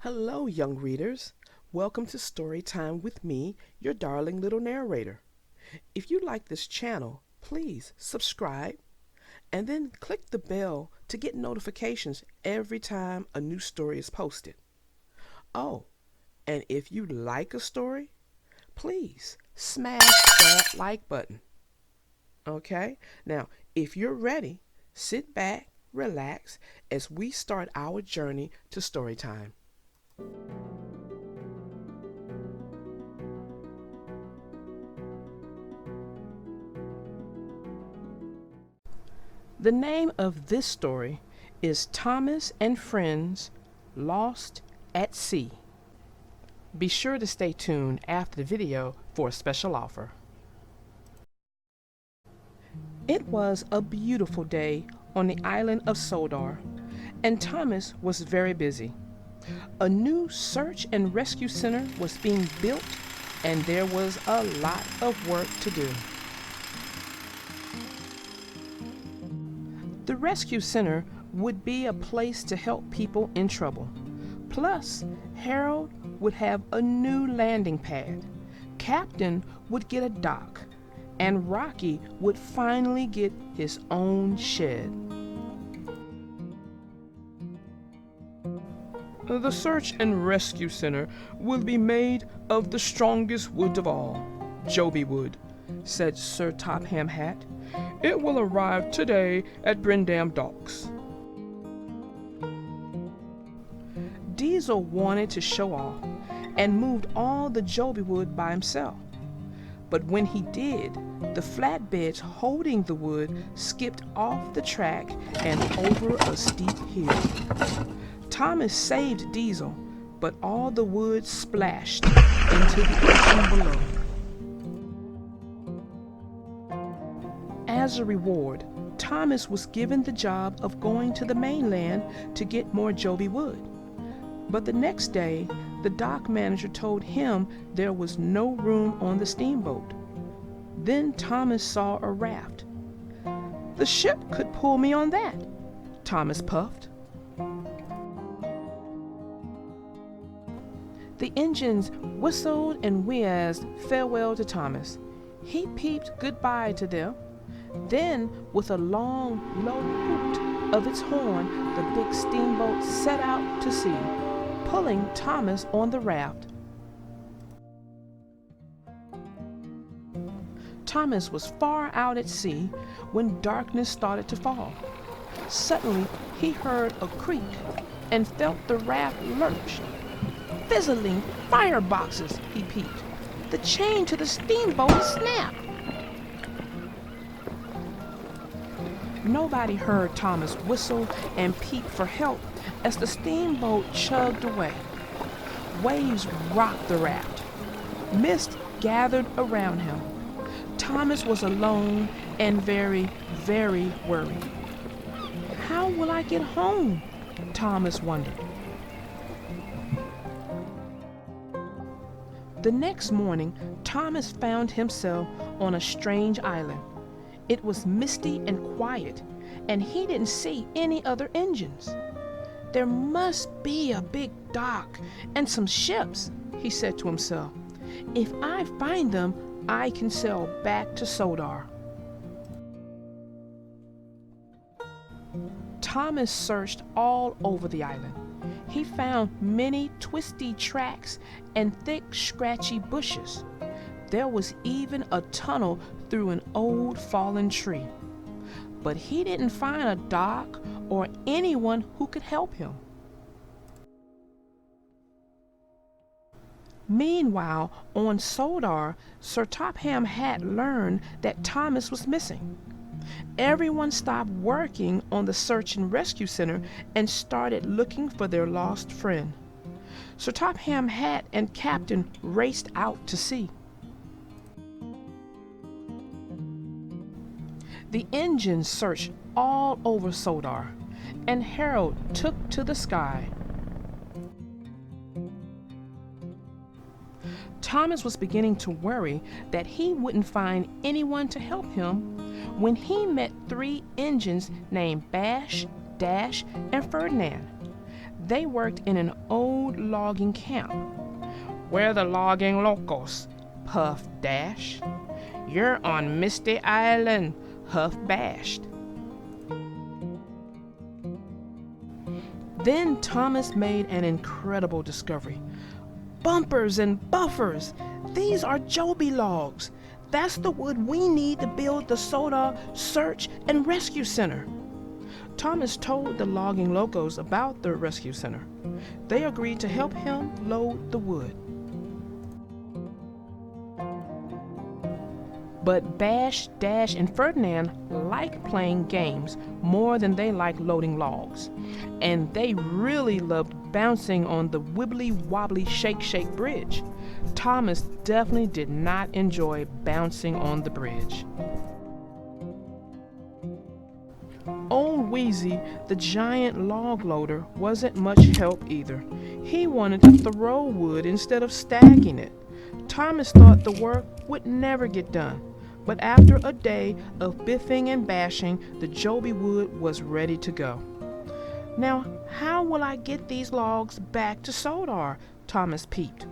Hello, young readers. Welcome to Story Time with me, your darling little narrator. If you like this channel, please subscribe and then click the bell to get notifications every time a new story is posted. Oh, and if you like a story, please smash that like button. Okay? Now, if you're ready, sit back, relax as we start our journey to story time. The name of this story is Thomas and Friends Lost at Sea. Be sure to stay tuned after the video for a special offer. It was a beautiful day on the island of Sodor, and Thomas was very busy. A new search and rescue center was being built, and there was a lot of work to do. The rescue center would be a place to help people in trouble. Plus, Harold would have a new landing pad, Captain would get a dock, and Rocky would finally get his own shed. The search and rescue center will be made of the strongest wood of all, Joby wood, said Sir Topham Hatt. It will arrive today at Brendam Docks. Diesel wanted to show off and moved all the Joby wood by himself. But when he did, the flatbeds holding the wood skipped off the track and over a steep hill. Thomas saved Diesel, but all the wood splashed into the ocean below. As a reward, Thomas was given the job of going to the mainland to get more Joby wood. But the next day, the dock manager told him there was no room on the steamboat. Then Thomas saw a raft. "The ship could pull me on that," Thomas puffed. The engines whistled and whizzed farewell to Thomas. He peeped goodbye to them. Then, with a long, low hoot of its horn, the big steamboat set out to sea, pulling Thomas on the raft. Thomas was far out at sea when darkness started to fall. Suddenly, he heard a creak and felt the raft lurch. "Fizzling fireboxes," he peeped. "The chain to the steamboat is snapped." Nobody heard Thomas whistle and peep for help as the steamboat chugged away. Waves rocked the raft. Mist gathered around him. Thomas was alone and very, very worried. "How will I get home?" Thomas wondered. The next morning, Thomas found himself on a strange island. It was misty and quiet, and he didn't see any other engines. "There must be a big dock and some ships," he said to himself. "If I find them, I can sail back to Sodor." Thomas searched all over the island. He found many twisty tracks and thick, scratchy bushes. There was even a tunnel through an old fallen tree. But he didn't find a dock or anyone who could help him. Meanwhile, on Sodor, Sir Topham Hatt learned that Thomas was missing. Everyone stopped working on the search and rescue center and started looking for their lost friend. Sir Topham Hatt and Captain raced out to sea. The engines searched all over Sodor, and Harold took to the sky. Thomas was beginning to worry that he wouldn't find anyone to help him when he met 3 engines named Bash, Dash, and Ferdinand. They worked in an old logging camp. "We're the logging locals," puffed Dash. "You're on Misty Island," Huff bashed. Then Thomas made an incredible discovery. "Bumpers and buffers! These are Joby logs. That's the wood we need to build the Sodor Search and Rescue Center." Thomas told the logging locals about the rescue center. They agreed to help him load the wood. But Bash, Dash, and Ferdinand like playing games more than they like loading logs. And they really loved bouncing on the wibbly-wobbly shake-shake bridge. Thomas definitely did not enjoy bouncing on the bridge. Old Wheezy, the giant log loader, wasn't much help either. He wanted to throw wood instead of stacking it. Thomas thought the work would never get done, but after a day of biffing and bashing, the Joby wood was ready to go. "Now, how will I get these logs back to Sodor?" Thomas peeped.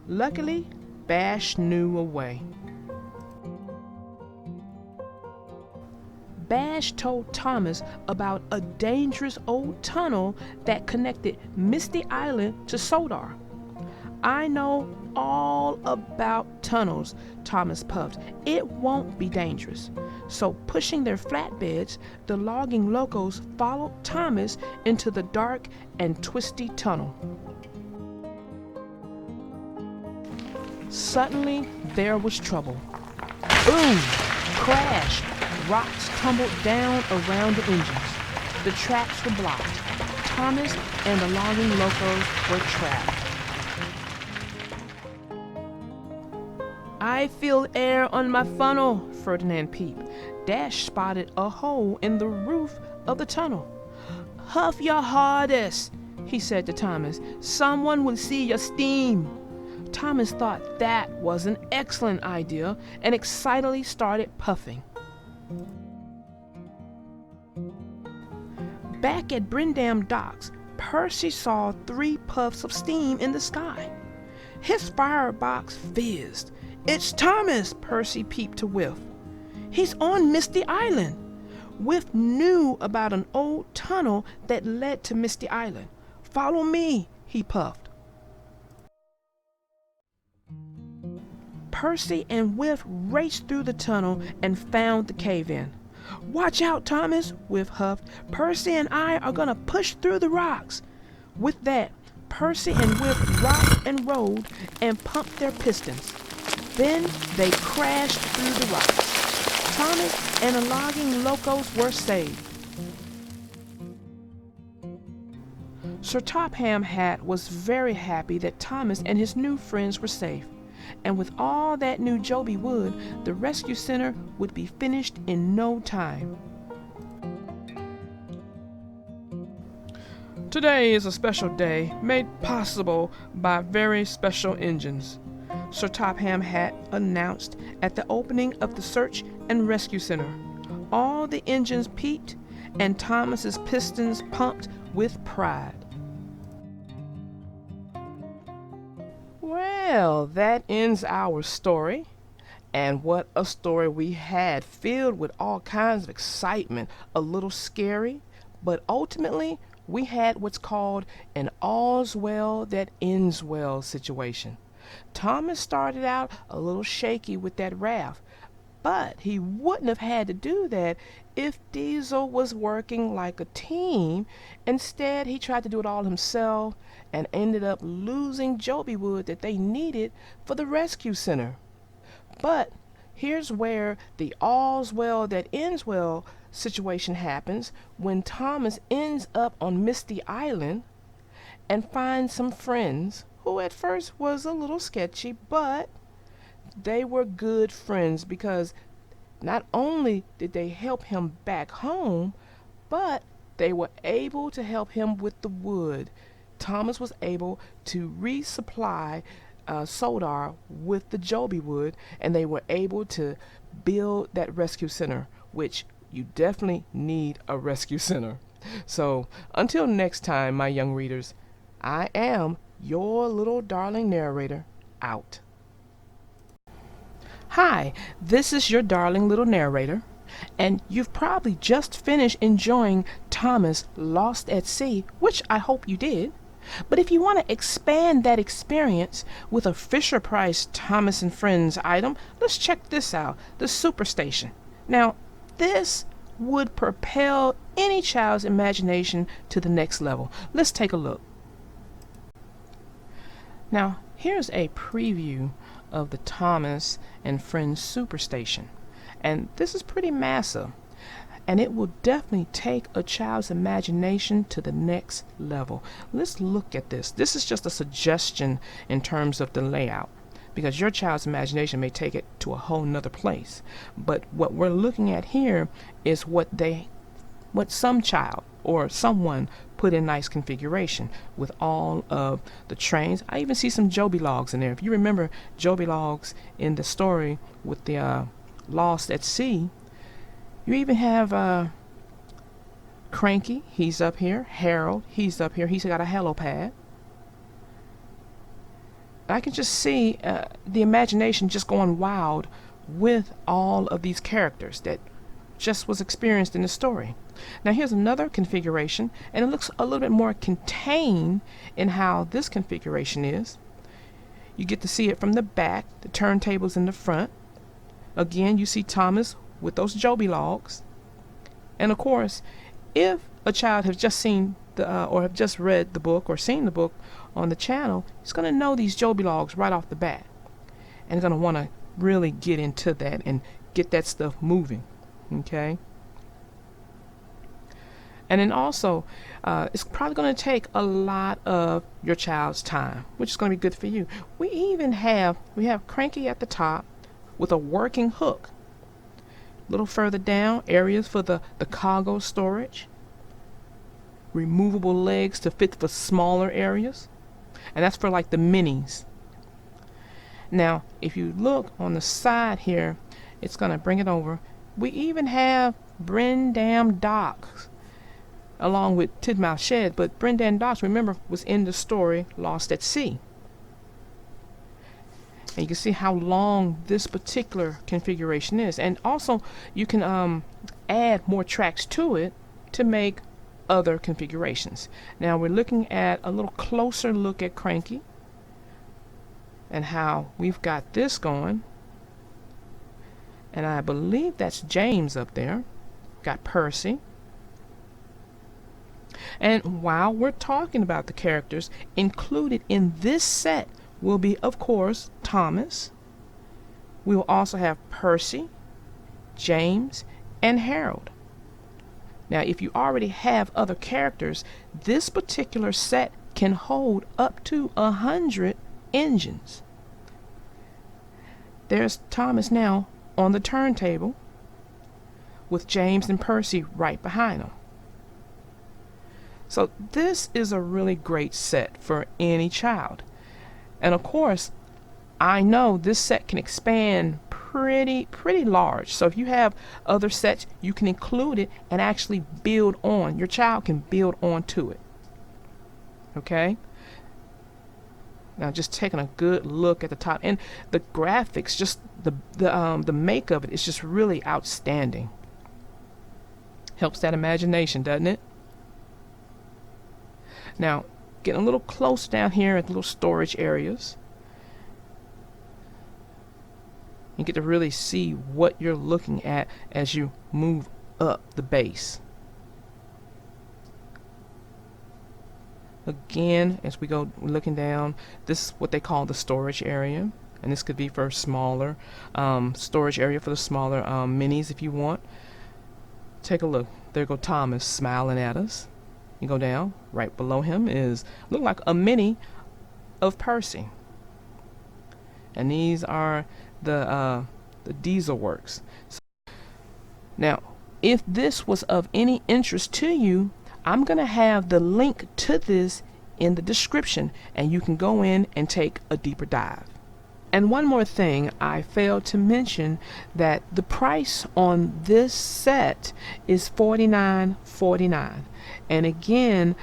Luckily, Bash knew a way. Bash told Thomas about a dangerous old tunnel that connected Misty Island to Sodor. "I know all about tunnels," Thomas puffed. "It won't be dangerous." So, pushing their flatbeds, the logging locals followed Thomas into the dark and twisty tunnel. Suddenly, there was trouble. Boom! Crash! Rocks tumbled down around the engines. The tracks were blocked. Thomas and the logging locals were trapped. "I feel air on my funnel," Ferdinand peeped. Dash spotted a hole in the roof of the tunnel. "Huff your hardest," he said to Thomas. "Someone will see your steam." Thomas thought that was an excellent idea and excitedly started puffing. Back at Brindam Docks, Percy saw 3 puffs of steam in the sky. His firebox fizzed. "It's Thomas," Percy peeped to Whiff. "He's on Misty Island." Whiff knew about an old tunnel that led to Misty Island. "Follow me," he puffed. Percy and Whiff raced through the tunnel and found the cave-in. "Watch out, Thomas," Whiff huffed. "Percy and I are gonna push through the rocks." With that, Percy and Whiff rocked and rolled and pumped their pistons. Then they crashed through the rocks. Thomas and the logging locals were saved. Sir Topham Hatt was very happy that Thomas and his new friends were safe. And with all that new Joby wood, the rescue center would be finished in no time. Today is a special day made possible by very special engines, Sir Topham Hatt announced at the opening of the Search and Rescue Center. All the engines peaked and Thomas's pistons pumped with pride. Well, that ends our story. And what a story we had, filled with all kinds of excitement, a little scary, but ultimately we had what's called an all's well that ends well situation. Thomas started out a little shaky with that raft, but he wouldn't have had to do that if Diesel was working like a team. Instead, he tried to do it all himself and ended up losing Joby wood that they needed for the rescue center. But here's where the all's well that ends well situation happens, when Thomas ends up on Misty Island and finds some friends who at first was a little sketchy, but they were good friends because not only did they help him back home, but they were able to help him with the wood. Thomas was able to resupply Sodor with the Joby wood, and they were able to build that rescue center, which you definitely need a rescue center. So until next time, my young readers, I am your little darling narrator, out. Hi, this is your darling little narrator, and you've probably just finished enjoying Thomas Lost at Sea, which I hope you did. But if you want to expand that experience with a Fisher Price Thomas and Friends item, let's check this out, the Superstation. Now, this would propel any child's imagination to the next level. Let's take a look. Now, here's a preview of the Thomas and Friends Superstation. And this is pretty massive. And it will definitely take a child's imagination to the next level. Let's look at this. This is just a suggestion in terms of the layout, because your child's imagination may take it to a whole nother place. But what we're looking at here is what some child or someone put in nice configuration with all of the trains. I even see some Joby logs in there. If you remember Joby logs in the story with the Lost at Sea, you even have Cranky, he's up here. Harold, he's up here. He's got a helipad. I can just see the imagination just going wild with all of these characters that just was experienced in the story. Now here's another configuration, and it looks a little bit more contained in how this configuration is. You get to see it from the back, the turntables in the front. Again, you see Thomas with those Joby logs. And of course, if a child has just seen or have just read the book or seen the book on the channel, he's going to know these Joby logs right off the bat, and he's going to want to really get into that and get that stuff moving. Okay. And then also, it's probably going to take a lot of your child's time, which is going to be good for you. We have Cranky at the top with a working hook. A little further down, areas for the cargo storage. Removable legs to fit for smaller areas. And that's for like the minis. Now, if you look on the side here, it's going to bring it over. We even have Brendam Docks along with Tidmouth Shed, but Brendam Docks, remember, was in the story Lost at Sea. And you can see how long this particular configuration is. And also, you can add more tracks to it to make other configurations. Now we're looking at a little closer look at Cranky and how we've got this going. And I believe that's James up there. Got Percy. And while we're talking about the characters, included in this set will be, of course, Thomas. We will also have Percy, James, and Harold. Now, if you already have other characters, this particular set can hold up to 100 engines. There's Thomas now on the turntable with James and Percy right behind him. So this is a really great set for any child. And of course, I know this set can expand pretty large. So if you have other sets, you can include it and actually build on. Your child can build on to it. Okay? Now just taking a good look at the top, and the graphics, just the make of it is just really outstanding. Helps that imagination, doesn't it? Now, getting a little close down here at the little storage areas. You get to really see what you're looking at as you move up the base. Again, as we go looking down, this is what they call the storage area. And this could be for smaller storage area for the smaller minis if you want. Take a look. There go Thomas smiling at us. You go down, right below him is look like a mini of Percy. And these are the diesel works. So, now, if this was of any interest to you, I'm going to have the link to this in the description, and you can go in and take a deeper dive. And one more thing, I failed to mention that the price on this set is $49.49. And again,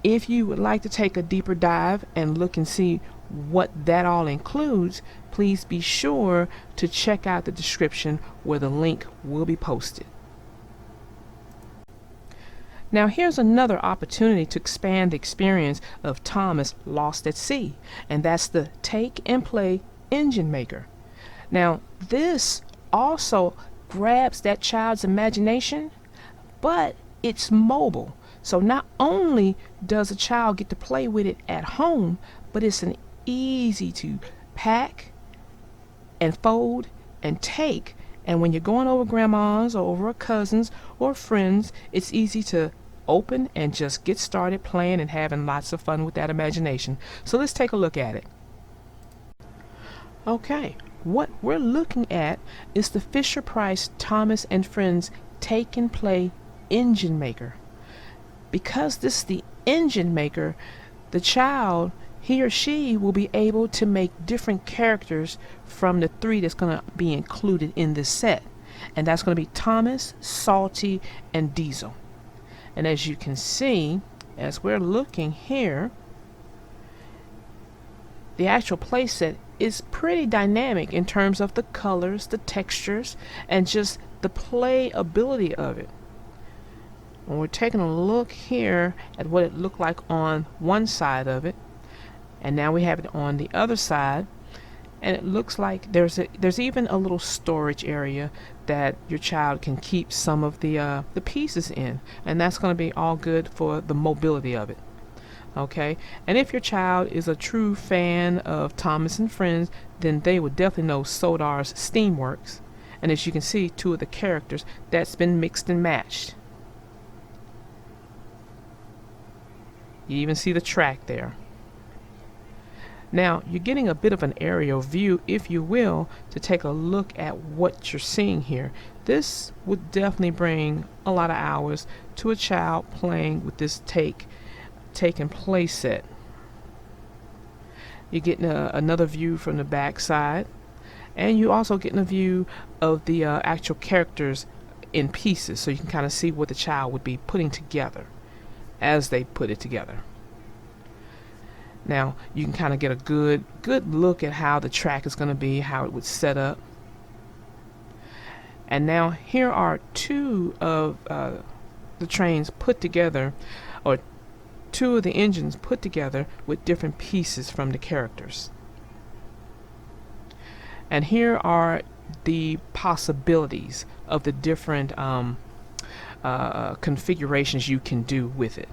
if you would like to take a deeper dive and look and see what that all includes, please be sure to check out the description where the link will be posted. Now here's another opportunity to expand the experience of Thomas Lost at Sea, and that's the Take and Play Engine Maker. Now this also grabs that child's imagination, but it's mobile. So not only does a child get to play with it at home, but it's an easy to pack and fold and take. And when you're going over grandma's or over a cousin's or friends, it's easy to open and just get started playing and having lots of fun with that imagination. So let's take a look at it. Okay, what we're looking at is the Fisher-Price Thomas and Friends Take and Play Engine Maker. Because this is the engine maker, the child, he or she, will be able to make different characters from the 3 that's going to be included in this set. And that's going to be Thomas, Salty, and Diesel. And as you can see, as we're looking here, the actual playset is pretty dynamic in terms of the colors, the textures, and just the playability of it. When we're taking a look here at what it looked like on one side of it, and now we have it on the other side, and it looks like there's even a little storage area that your child can keep some of the pieces in, and that's going to be all good for the mobility of it. Okay, and if your child is a true fan of Thomas and Friends, then they would definitely know Sodor's Steamworks. And as you can see, 2 of the characters, that's been mixed and matched. You even see the track there. Now you're getting a bit of an aerial view, if you will, to take a look at what you're seeing here. This would definitely bring a lot of hours to a child playing with this take and play set. You're getting another view from the back side, and you're also getting a view of the actual characters in pieces, so you can kind of see what the child would be putting together as they put it together. Now you can kind of get a good look at how the track is going to be, how it would set up. And now here are 2 of the trains put together, or 2 of the engines put together with different pieces from the characters. And here are the possibilities of the different configurations you can do with it.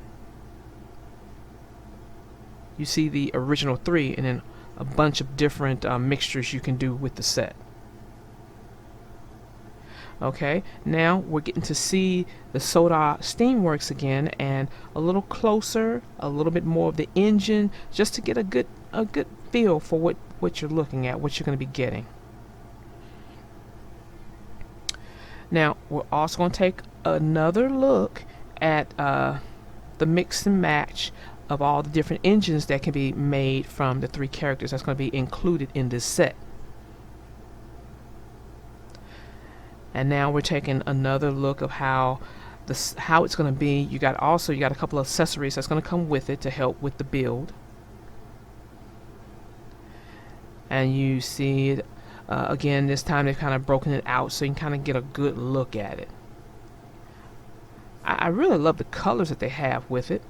You see the original 3 and then a bunch of different mixtures you can do with the set. Okay, now we're getting to see the Sodor Steamworks again, and a little closer, a little bit more of the engine, just to get a good feel for what you're looking at, what you're going to be getting. Now we're also going to take another look at the mix and match of all the different engines that can be made from the 3 characters that's going to be included in this set. And now we're taking another look of how it's going to be. You got a couple of accessories that's going to come with it to help with the build. And you see it again, this time they've kind of broken it out so you can kind of get a good look at it. I really love the colors that they have with it.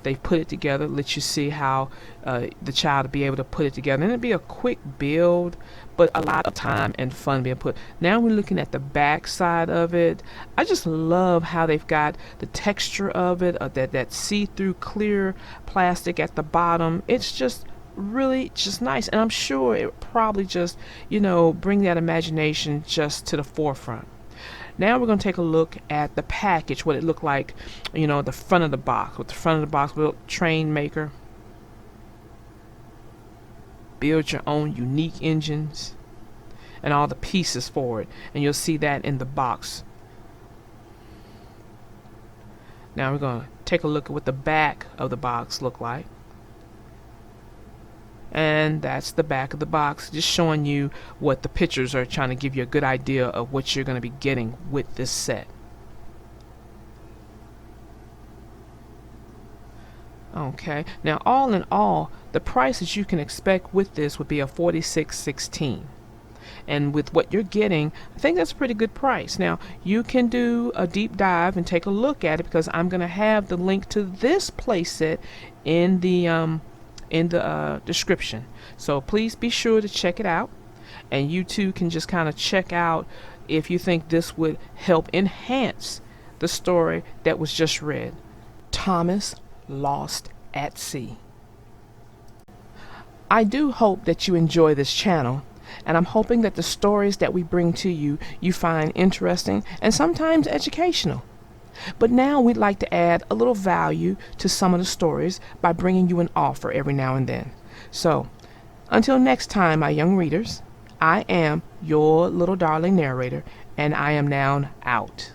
They've put it together, let you see how the child will be able to put it together. And it'll be a quick build, but a lot of time and fun being put. Now we're looking at the back side of it. I just love how they've got the texture of it, that see-through clear plastic at the bottom. It's just really just nice, and I'm sure it would probably just, bring that imagination just to the forefront. Now we're going to take a look at the package, what it looked like, the front of the box. With the front of the box, little train maker. Build your own unique engines and all the pieces for it. And you'll see that in the box. Now we're going to take a look at what the back of the box look like. And that's the back of the box, just showing you what the pictures are, trying to give you a good idea of what you're going to be getting with this set. Okay, now all in all, the price that you can expect with this would be a $46.16. And with what you're getting, I think that's a pretty good price. Now, you can do a deep dive and take a look at it, because I'm going to have the link to this playset in the description. So please be sure to check it out, and you too can just kind of check out if you think this would help enhance the story that was just read. Thomas Lost at Sea. I do hope that you enjoy this channel, and I'm hoping that the stories that we bring to you, you find interesting and sometimes educational. But now we'd like to add a little value to some of the stories by bringing you an offer every now and then. So, until next time, my young readers, I am your little darling narrator, and I am now out.